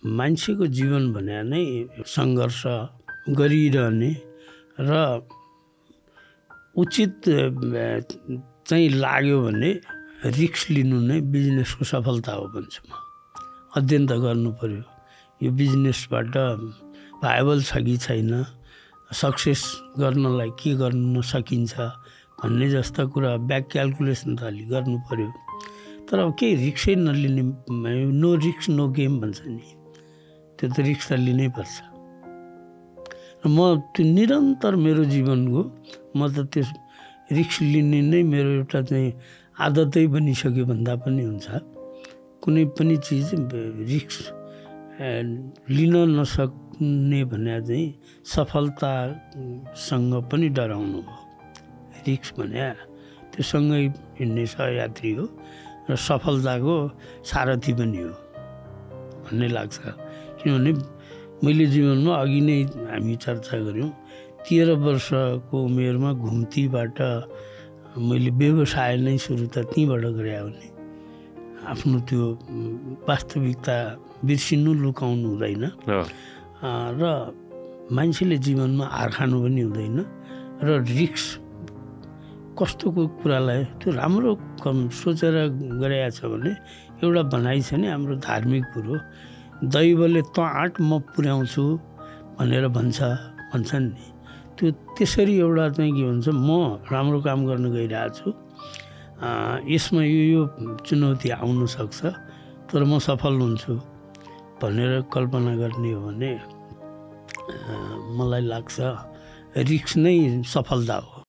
मान्छेको जीवन भने नै सङ्घर्ष गरिरहने र उचित चाहिँ लाग्यो भने रिस्क लिनु नै बिजनेसको सफलता हो भन्छु म। अध्ययन त गर्नु पर्यो, यो बिजनेसबाट भाइबल छ कि छैन, सक्सेस गर्नलाई के गर्न सकिन्छ भन्ने जस्ता कुरा ब्याक क्यालकुलेसन त अलि गर्नु पर्यो। तर अब केही रिक्सै नलिने, नो रिक्स नो गेम भन्छ नि, त्यो त रिक्स त लिनै पर्छ। र म त्यो निरन्तर मेरो जीवनको म त त्यो रिक्स लिने नै मेरो एउटा चाहिँ आदतै बनिसक्यो भन्दा पनि हुन्छ। कुनै पनि चिज रिक्स लिन नसक्ने भने चाहिँ सफलतासँग पनि डराउनु हो। रिक्स भने त्यो सँगै हिँड्ने सहयात्री हो र सफलताको सारथी पनि हो भन्ने लाग्छ। किनभने मैले जीवनमा अघि नै हामी चर्चा गऱ्यौँ, 13 वर्षको उमेरमा घुम्तीबाट मैले व्यवसाय नै सुरु त त्यहीँबाट गरे हो नि। आफ्नो त्यो वास्तविकता बिर्सिनु, लुकाउनु हुँदैन र मान्छेले जीवनमा हार खानु पनि हुँदैन। र रिक्स कस्तोको कुरालाई त्यो राम्रो सोचेर गरेको छ भने एउटा भनाइ छ नि हाम्रो धार्मिक कुरो, दैवले त आँट म पुर्याउँछु भनेर भन्छन् नि। त्यो त्यसरी एउटा चाहिँ के भन्छ, म राम्रो काम गर्न गइरहेको छु, यसमा यो चुनौती आउन सक्छ तर म सफल हुन्छु भनेर कल्पना गर्ने हो भने मलाई लाग्छ रिक्स नै सफलता हो।